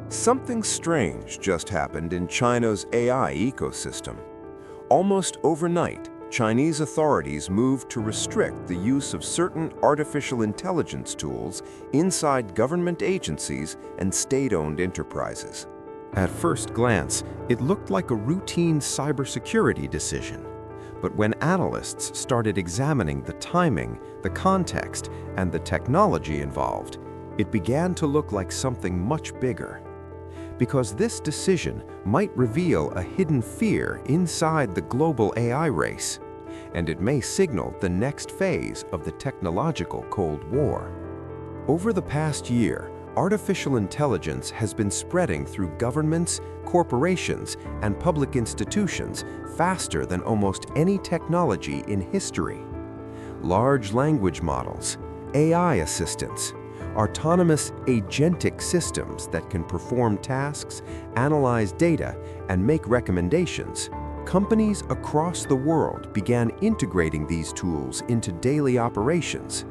Something strange just happened in China's AI ecosystem. Almost overnight, Chinese authorities moved to restrict the use of certain artificial intelligence tools inside government agencies and state-owned enterprises. At first glance, it looked like a routine cybersecurity decision. But when analysts started examining the timing, the context, and the technology involved, it began to look like something much bigger. Because this decision might reveal a hidden fear inside the global AI race, and it may signal the next phase of the technological Cold War. Over the past year, artificial intelligence has been spreading through governments, corporations, and public institutions faster than almost any technology in history. Large language models, AI assistants, autonomous agentic systems that can perform tasks, analyze data, and make recommendations. Companies across the world began integrating these tools into daily operations,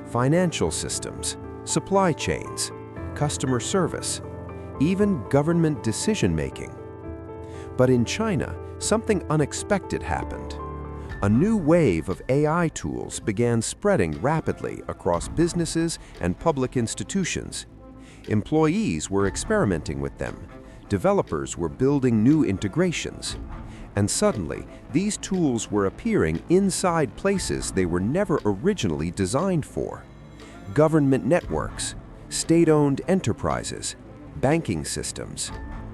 financial systems, supply chains, customer service, even government decision-making. But in China, something unexpected happened. A new wave of AI tools began spreading rapidly across businesses and public institutions. Employees were experimenting with them. Developers were building new integrations. And suddenly, these tools were appearing inside places they were never originally designed for. Government networks, state-owned enterprises, banking systems.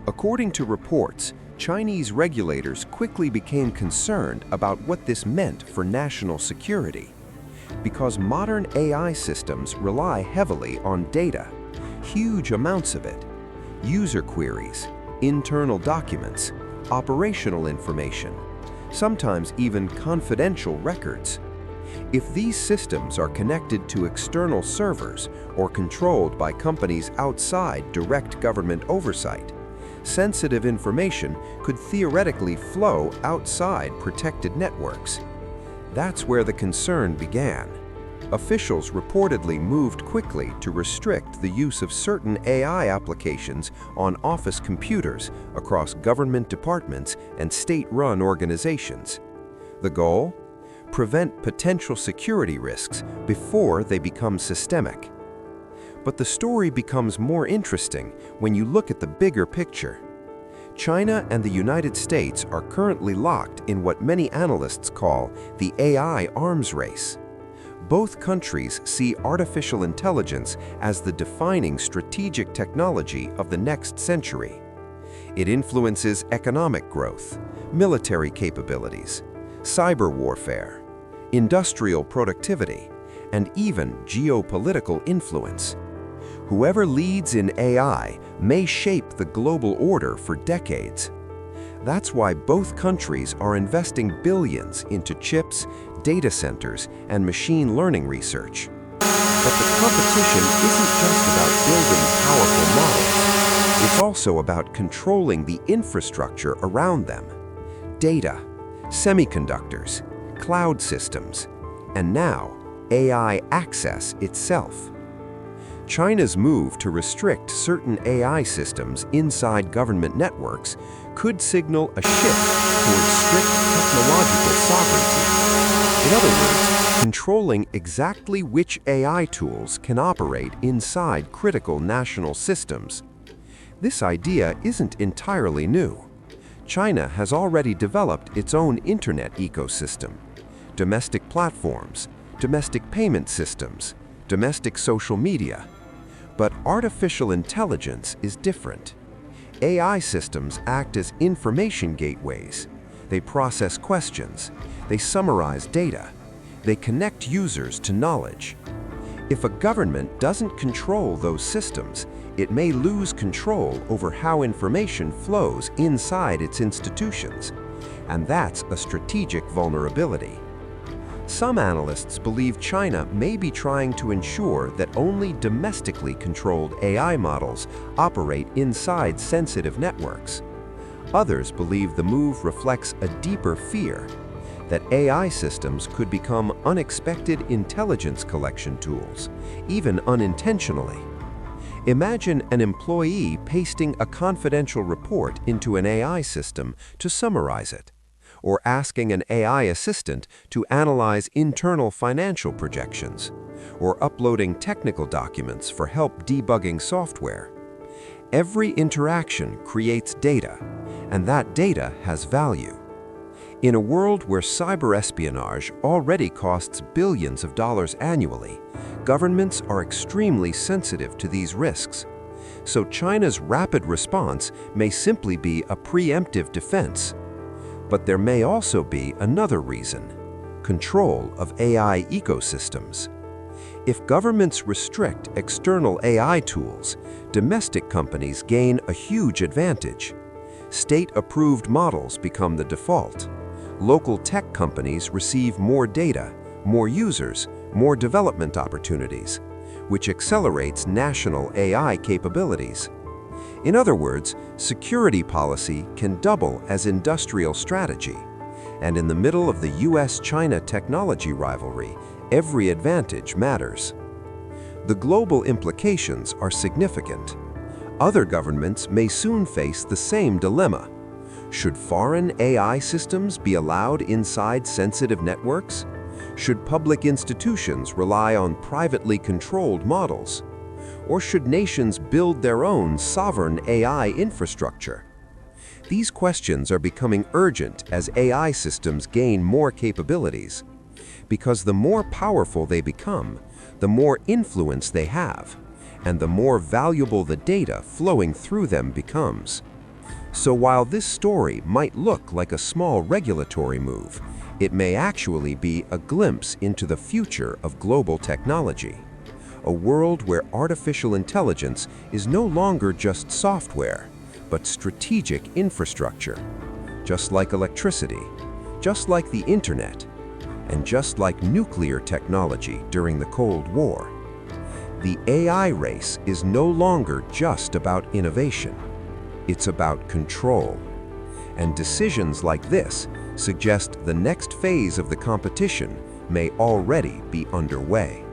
According to reports, Chinese regulators quickly became concerned about what this meant for national security. Because modern AI systems rely heavily on data, huge amounts of it, user queries, internal documents, operational information, sometimes even confidential records. If these systems are connected to external servers or controlled by companies outside direct government oversight, sensitive information could theoretically flow outside protected networks. That's where the concern began. Officials reportedly moved quickly to restrict the use of certain AI applications on office computers across government departments and state-run organizations. The goal? Prevent potential security risks before they become systemic. But the story becomes more interesting when you look at the bigger picture. China and the United States are currently locked in what many analysts call the AI arms race. Both countries see artificial intelligence as the defining strategic technology of the next century. It influences economic growth, military capabilities, cyber warfare, industrial productivity, and even geopolitical influence. Whoever leads in AI may shape the global order for decades. That's why both countries are investing billions into chips, data centers, and machine learning research. But the competition isn't just about building powerful models. It's also about controlling the infrastructure around them. Data, semiconductors, cloud systems, and now AI access itself. China's move to restrict certain AI systems inside government networks could signal a shift towards strict technological sovereignty. In other words, controlling exactly which AI tools can operate inside critical national systems. This idea isn't entirely new. China has already developed its own internet ecosystem, domestic platforms, domestic payment systems, domestic social media. But artificial intelligence is different. AI systems act as information gateways. They process questions. They summarize data. They connect users to knowledge. If a government doesn't control those systems, it may lose control over how information flows inside its institutions. And that's a strategic vulnerability. Some analysts believe China may be trying to ensure that only domestically controlled AI models operate inside sensitive networks. Others believe the move reflects a deeper fear that AI systems could become unexpected intelligence collection tools, even unintentionally. Imagine an employee pasting a confidential report into an AI system to summarize it, or asking an AI assistant to analyze internal financial projections, or uploading technical documents for help debugging software. Every interaction creates data, and that data has value. In a world where cyber espionage already costs billions of dollars annually, governments are extremely sensitive to these risks. So China's rapid response may simply be a preemptive defense. But there may also be another reason: control of AI ecosystems. If governments restrict external AI tools, domestic companies gain a huge advantage. State-approved models become the default. Local tech companies receive more data, more users, more development opportunities, which accelerates national AI capabilities. In other words, security policy can double as industrial strategy. And in the middle of the US-China technology rivalry, every advantage matters. The global implications are significant. Other governments may soon face the same dilemma. Should foreign AI systems be allowed inside sensitive networks? Should public institutions rely on privately controlled models? Or should nations build their own sovereign AI infrastructure? These questions are becoming urgent as AI systems gain more capabilities. Because the more powerful they become, the more influence they have, and the more valuable the data flowing through them becomes. So while this story might look like a small regulatory move, it may actually be a glimpse into the future of global technology. A world where artificial intelligence is no longer just software, but strategic infrastructure. Just like electricity, just like the internet, and just like nuclear technology during the Cold War. The AI race is no longer just about innovation. It's about control. And decisions like this suggest the next phase of the competition may already be underway.